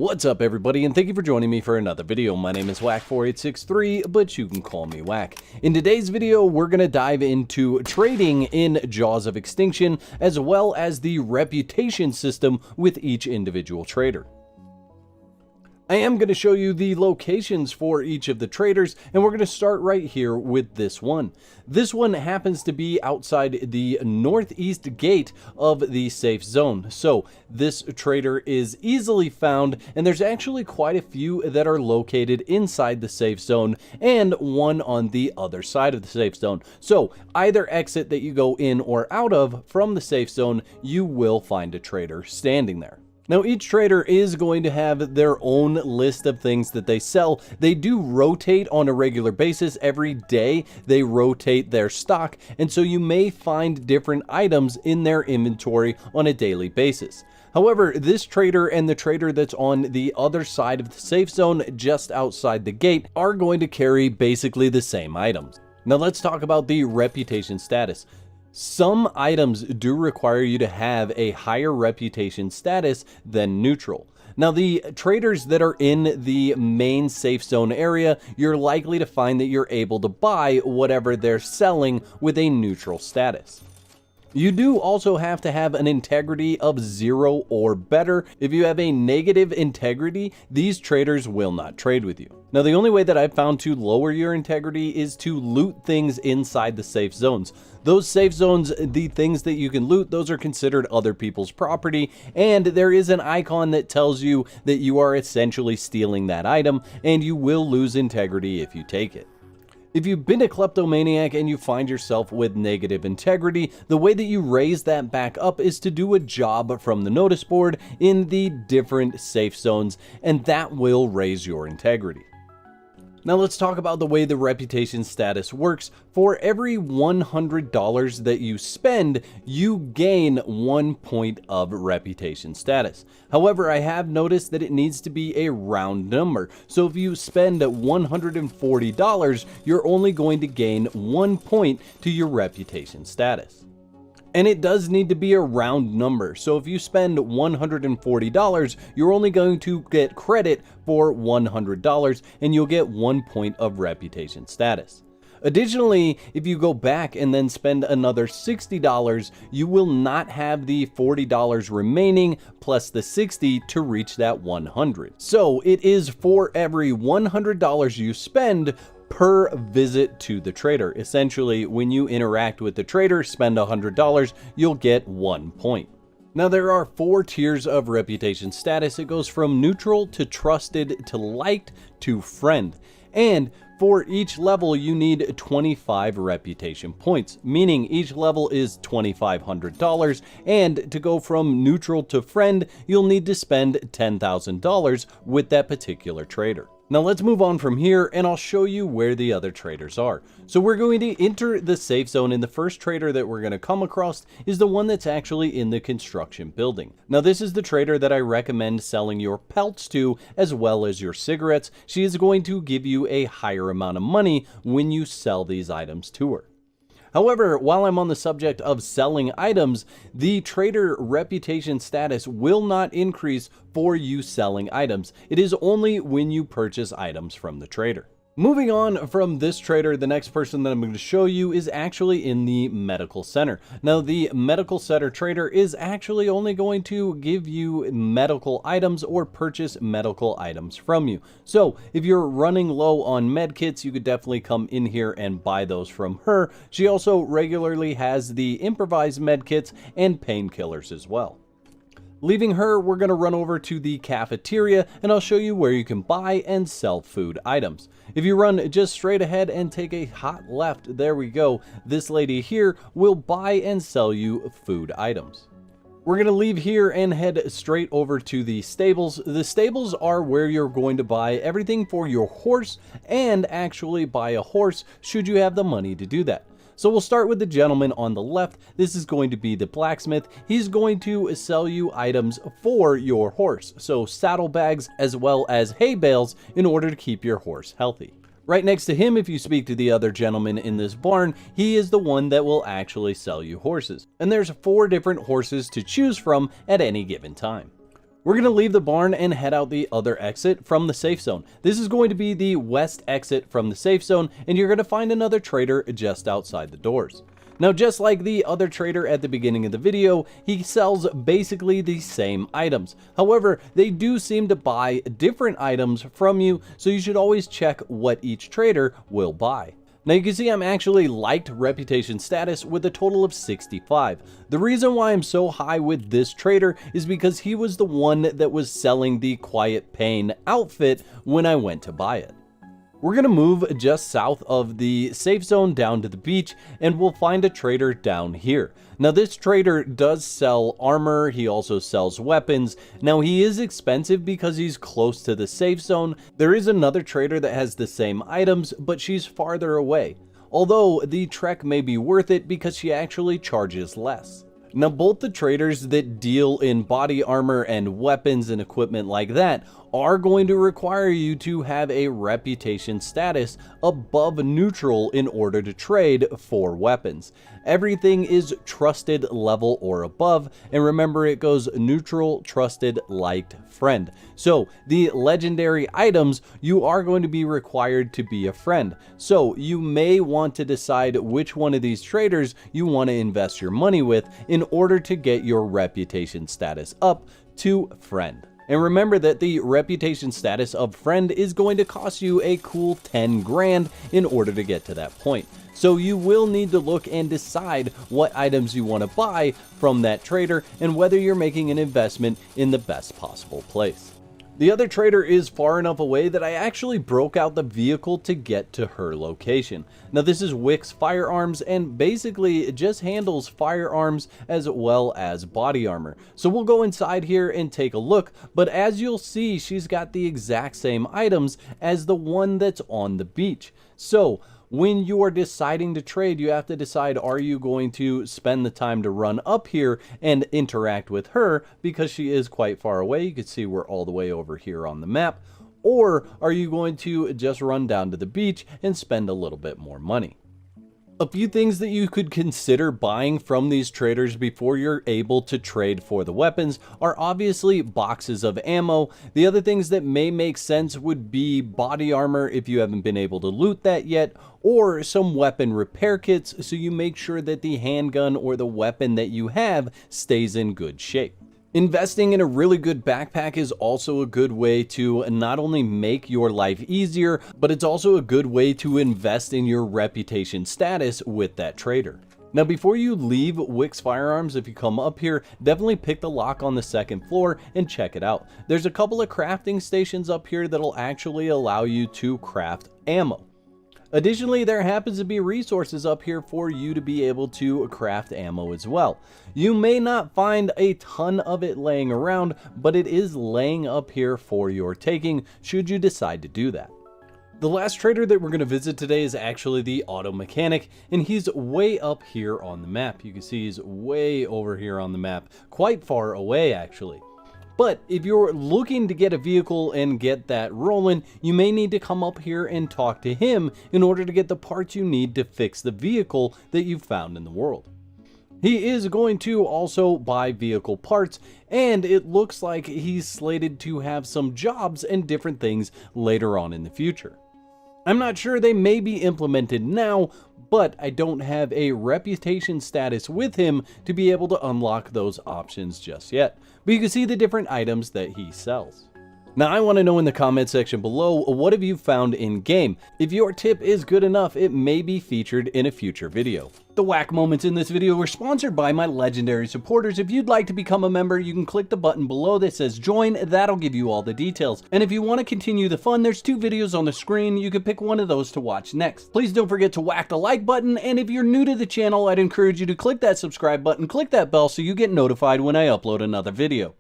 What's up everybody, and thank you for joining me for another video. My name is Whack4863, but you can call me Whack. In today's video, we're going to dive into trading in Jaws of Extinction, as well as the reputation system with each individual trader. I am going to show you the locations for each of the traders, and we're going to start right here with this one. This one happens to be outside the northeast gate of the safe zone. So this trader is easily found, and there's actually quite a few that are located inside the safe zone and one on the other side of the safe zone. So either exit that you go in or out of from the safe zone, you will find a trader standing there. Now, each trader is going to have their own list of things that they sell. They do rotate on a regular basis. Every day they rotate their stock, and so you may find different items in their inventory on a daily basis. However, this trader and the trader that's on the other side of the safe zone just outside the gate are going to carry basically the same items. Now let's talk about the reputation status. Some items do require you to have a higher reputation status than neutral. Now, the traders that are in the main safe zone area, you're likely to find that you're able to buy whatever they're selling with a neutral status. You do also have to have an integrity of 0 or better. If you have a negative integrity, these traders will not trade with you. Now, the only way that I've found to lower your integrity is to loot things inside the safe zones. Those safe zones, the things that you can loot, those are considered other people's property, and there is an icon that tells you that you are essentially stealing that item, and you will lose integrity if you take it. If you've been a kleptomaniac and you find yourself with negative integrity, the way that you raise that back up is to do a job from the notice board in the different safe zones, and that will raise your integrity. Now let's talk about the way the reputation status works. For every $100 that you spend, you gain 1 point of reputation status. However, I have noticed that it needs to be a round number. So if you spend $140, you're only going to gain 1 point to your reputation status. And it does need to be a round number. So if you spend $140, you're only going to get credit for $100 and you'll get 1 point of reputation status. Additionally, if you go back and then spend another $60, you will not have the $40 remaining plus the $60 to reach that $100. So it is for every $100 you spend per visit to the trader. Essentially, when you interact with the trader, spend $100, you'll get 1 point. Now, there are 4 tiers of reputation status. It goes from neutral to trusted to liked to friend. And for each level, you need 25 reputation points, meaning each level is $2,500. And to go from neutral to friend, you'll need to spend $10,000 with that particular trader. Now let's move on from here and I'll show you where the other traders are. So we're going to enter the safe zone, and the first trader that we're going to come across is the one that's actually in the construction building. Now this is the trader that I recommend selling your pelts to as well as your cigarettes. She is going to give you a higher amount of money when you sell these items to her. However, while I'm on the subject of selling items, the trader reputation status will not increase for you selling items. It is only when you purchase items from the trader. Moving on from this trader, the next person that I'm going to show you is actually in the medical center. Now, the medical center trader is actually only going to give you medical items or purchase medical items from you. So if you're running low on med kits, you could definitely come in here and buy those from her. She also regularly has the improvised med kits and painkillers as well. Leaving her, we're going to run over to the cafeteria and I'll show you where you can buy and sell food items. If you run just straight ahead and take a hot left, there we go, this lady here will buy and sell you food items. We're going to leave here and head straight over to the stables. The stables are where you're going to buy everything for your horse and actually buy a horse should you have the money to do that. So we'll start with the gentleman on the left. This is going to be the blacksmith. He's going to sell you items for your horse. So saddlebags as well as hay bales in order to keep your horse healthy. Right next to him, if you speak to the other gentleman in this barn, he is the one that will actually sell you horses. And there's 4 different horses to choose from at any given time. We're going to leave the barn and head out the other exit from the safe zone. This is going to be the west exit from the safe zone, and you're going to find another trader just outside the doors. Now, just like the other trader at the beginning of the video, he sells basically the same items. However, they do seem to buy different items from you, so you should always check what each trader will buy. Now you can see I'm actually liked reputation status with a total of 65. The reason why I'm so high with this trader is because he was the one that was selling the Quiet Pain outfit when I went to buy it. We're going to move just south of the safe zone down to the beach, and we'll find a trader down here. Now this trader does sell armor, he also sells weapons. Now he is expensive because he's close to the safe zone. There is another trader that has the same items, but she's farther away. Although the trek may be worth it because she actually charges less. Now both the traders that deal in body armor and weapons and equipment like that are going to require you to have a reputation status above neutral in order to trade for weapons. Everything is trusted level or above, and remember it goes neutral, trusted, liked, friend. So the legendary items, you are going to be required to be a friend. So you may want to decide which one of these traders you want to invest your money with in order to get your reputation status up to friend. And remember that the reputation status of friend is going to cost you a cool 10 grand in order to get to that point. So you will need to look and decide what items you want to buy from that trader and whether you're making an investment in the best possible place. The other trader is far enough away that I actually broke out the vehicle to get to her location. Now this is Wick's Firearms, and basically it just handles firearms as well as body armor. So we'll go inside here and take a look, but as you'll see, she's got the exact same items as the one that's on the beach. So when you are deciding to trade, you have to decide, are you going to spend the time to run up here and interact with her because she is quite far away? You can see we're all the way over here on the map. Or are you going to just run down to the beach and spend a little bit more money? A few things that you could consider buying from these traders before you're able to trade for the weapons are obviously boxes of ammo. The other things that may make sense would be body armor if you haven't been able to loot that yet, or some weapon repair kits so you make sure that the handgun or the weapon that you have stays in good shape. Investing in a really good backpack is also a good way to not only make your life easier, but it's also a good way to invest in your reputation status with that trader. Now before you leave Wick's Firearms, if you come up here, definitely pick the lock on the second floor and check it out. There's a couple of crafting stations up here that'll actually allow you to craft ammo. Additionally, there happens to be resources up here for you to be able to craft ammo as well. You may not find a ton of it laying around, but it is laying up here for your taking should you decide to do that. The last trader that we're going to visit today is actually the auto mechanic, and he's way up here on the map. You can see he's way over here on the map, quite far away actually. But if you're looking to get a vehicle and get that rolling, you may need to come up here and talk to him in order to get the parts you need to fix the vehicle that you found in the world. He is going to also buy vehicle parts, and it looks like he's slated to have some jobs and different things later on in the future. I'm not sure they may be implemented now, but I don't have a reputation status with him to be able to unlock those options just yet. But you can see the different items that he sells. Now I want to know in the comment section below, what have you found in game? If your tip is good enough, it may be featured in a future video. The whack moments in this video were sponsored by my legendary supporters. If you'd like to become a member, you can click the button below that says join. That'll give you all the details. And if you want to continue the fun, there's 2 videos on the screen. You can pick one of those to watch next. Please don't forget to whack the like button. And if you're new to the channel, I'd encourage you to click that subscribe button, click that bell so you get notified when I upload another video.